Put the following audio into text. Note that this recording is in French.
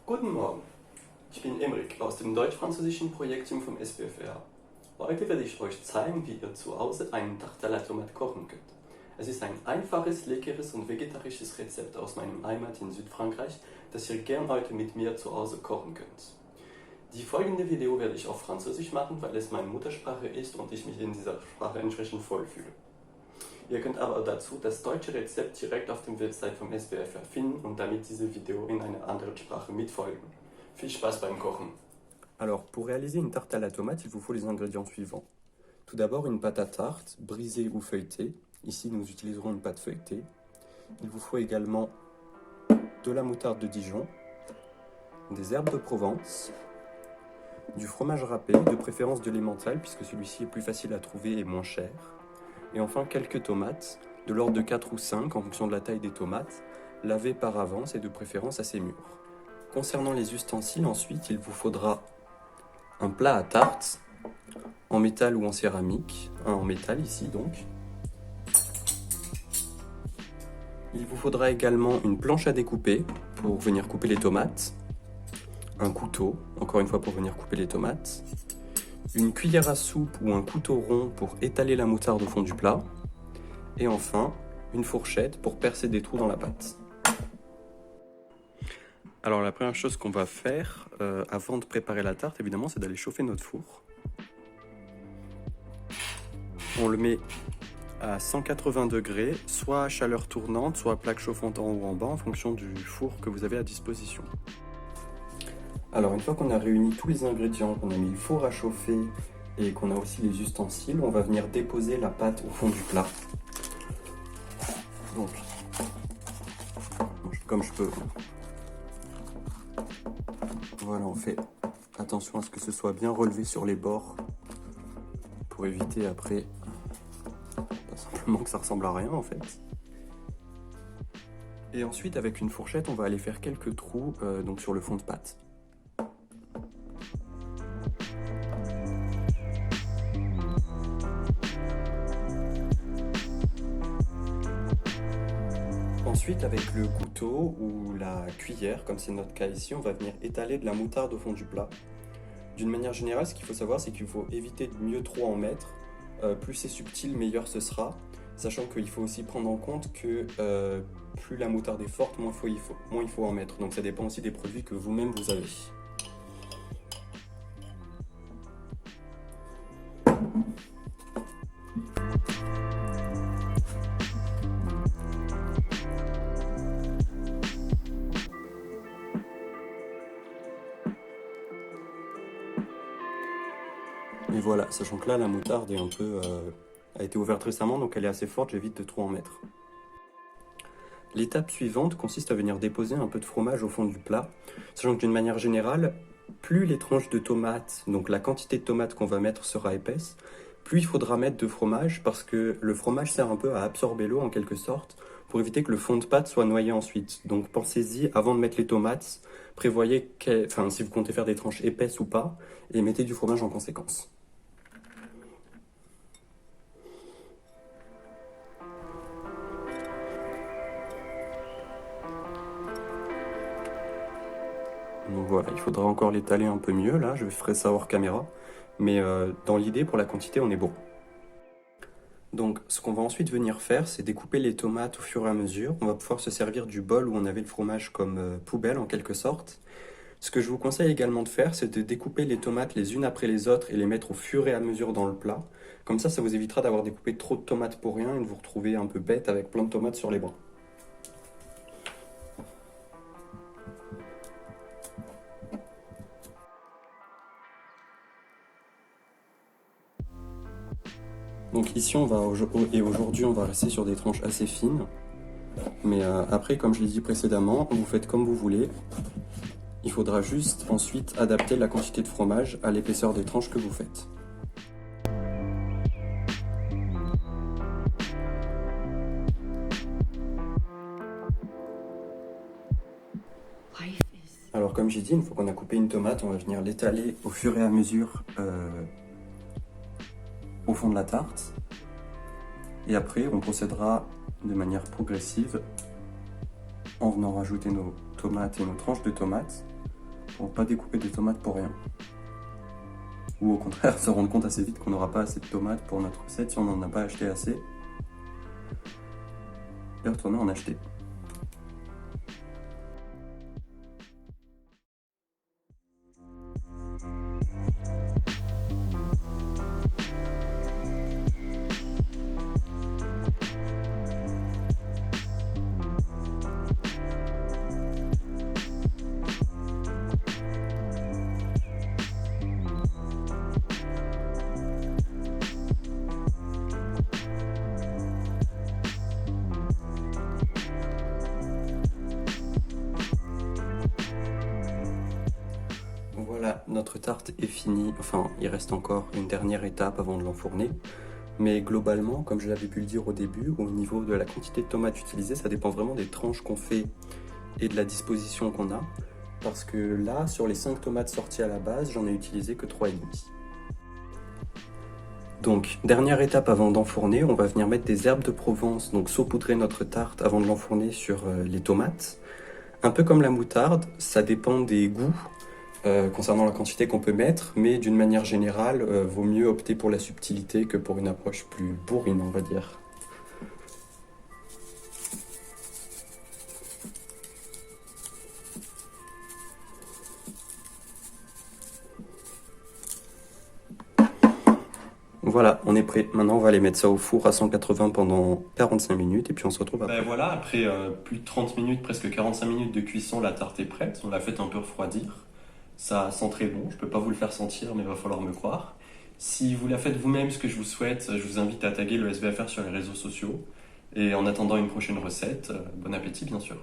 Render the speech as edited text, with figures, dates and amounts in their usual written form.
Guten Morgen, ich bin Emrik aus dem deutsch-französischen Projektteam vom SBFR. Heute werde ich euch zeigen, wie ihr zu Hause einen Tarte à la Tomate kochen könnt. Es ist ein einfaches, leckeres und vegetarisches Rezept aus meinem Heimat in Südfrankreich, das ihr gern heute mit mir zu Hause kochen könnt. Die folgende Video werde ich auf Französisch machen, weil es meine Muttersprache ist und ich mich in dieser Sprache entsprechend wohlfühle. Ihr könnt aber dazu das deutsche Rezept direkt auf dem Website vom SBFR finden und damit diese Video in einer anderen Sprache mitfolgen. Viel Spaß beim Kochen! Alors, pour réaliser une tarte à la tomate, il vous faut les ingrédients suivants. Tout d'abord, une pâte à tarte, brisée ou feuilletée. Ici, nous utiliserons une pâte feuilletée. Il vous faut également de la moutarde de Dijon, des herbes de Provence, du fromage râpé, de préférence de l'emmental, puisque celui-ci est plus facile à trouver et moins cher. Et enfin, quelques tomates, de l'ordre de 4 ou 5, en fonction de la taille des tomates, lavées par avance et de préférence assez mûres. Concernant les ustensiles, ensuite, il vous faudra un plat à tarte, en métal ou en céramique, un en métal ici donc. Il vous faudra également une planche à découper pour venir couper les tomates, un couteau, encore une fois pour venir couper les tomates, une cuillère à soupe ou un couteau rond pour étaler la moutarde au fond du plat, et enfin une fourchette pour percer des trous dans la pâte. Alors la première chose qu'on va faire avant de préparer la tarte, évidemment, c'est d'aller chauffer notre four. On le met à 180 degrés, soit à chaleur tournante, soit à plaque chauffante en haut ou en bas, en fonction du four que vous avez à disposition. Alors une fois qu'on a réuni tous les ingrédients, qu'on a mis le four à chauffer et qu'on a aussi les ustensiles, on va venir déposer la pâte au fond du plat. Donc, comme je peux. Voilà, on fait attention à ce que ce soit bien relevé sur les bords pour éviter après pas simplement que ça ressemble à rien en fait. Et ensuite avec une fourchette on va aller faire quelques trous donc sur le fond de pâte. Ensuite, avec le couteau ou la cuillère, comme c'est notre cas ici, on va venir étaler de la moutarde au fond du plat. D'une manière générale, ce qu'il faut savoir, c'est qu'il faut éviter de mieux trop en mettre. Plus c'est subtil, meilleur ce sera. Sachant qu'il faut aussi prendre en compte que plus la moutarde est forte, moins il faut en mettre. Donc ça dépend aussi des produits que vous-même vous avez. Et voilà, sachant que là la moutarde est a été ouverte récemment, donc elle est assez forte, j'évite de trop en mettre. L'étape suivante consiste à venir déposer un peu de fromage au fond du plat, sachant que d'une manière générale, plus les tranches de tomates, donc la quantité de tomates qu'on va mettre sera épaisse, plus il faudra mettre de fromage, parce que le fromage sert un peu à absorber l'eau en quelque sorte, pour éviter que le fond de pâte soit noyé ensuite. Donc pensez-y, avant de mettre les tomates, prévoyez si vous comptez faire des tranches épaisses ou pas, et mettez du fromage en conséquence. Donc voilà, il faudra encore l'étaler un peu mieux, là, je ferai ça hors caméra. Mais dans l'idée, pour la quantité, on est bon. Donc ce qu'on va ensuite venir faire, c'est découper les tomates au fur et à mesure. On va pouvoir se servir du bol où on avait le fromage comme poubelle en quelque sorte. Ce que je vous conseille également de faire, c'est de découper les tomates les unes après les autres et les mettre au fur et à mesure dans le plat. Comme ça vous évitera d'avoir découpé trop de tomates pour rien et de vous retrouver un peu bête avec plein de tomates sur les bras. Donc ici aujourd'hui on va rester sur des tranches assez fines. Mais après, comme je l'ai dit précédemment, vous faites comme vous voulez. Il faudra juste ensuite adapter la quantité de fromage à l'épaisseur des tranches que vous faites. Alors comme j'ai dit, une fois qu'on a coupé une tomate, on va venir l'étaler au fur et à mesure au fond de la tarte. Et après, on procédera de manière progressive en venant rajouter nos tomates et nos tranches de tomates pour pas découper des tomates pour rien. Ou au contraire, se rendre compte assez vite qu'on n'aura pas assez de tomates pour notre recette si on n'en a pas acheté assez. Et retourner en acheter. Voilà, notre tarte est finie. Enfin, il reste encore une dernière étape avant de l'enfourner. Mais globalement, comme je l'avais pu le dire au début, au niveau de la quantité de tomates utilisées, ça dépend vraiment des tranches qu'on fait et de la disposition qu'on a. Parce que là, sur les 5 tomates sorties à la base, j'en ai utilisé que 3,5. Donc, dernière étape avant d'enfourner, on va venir mettre des herbes de Provence, donc saupoudrer notre tarte avant de l'enfourner sur les tomates. Un peu comme la moutarde, ça dépend des goûts. Concernant la quantité qu'on peut mettre, mais d'une manière générale, vaut mieux opter pour la subtilité que pour une approche plus bourrine, on va dire. Voilà, on est prêt. Maintenant, on va aller mettre ça au four à 180 pendant 45 minutes et puis on se retrouve après. Ben voilà, après plus de 30 minutes, presque 45 minutes de cuisson, la tarte est prête. On l'a fait un peu refroidir. Ça sent très bon, je peux pas vous le faire sentir, mais il va falloir me croire. Si vous la faites vous-même, ce que je vous souhaite, je vous invite à taguer le SBFR sur les réseaux sociaux. Et en attendant une prochaine recette, bon appétit bien sûr.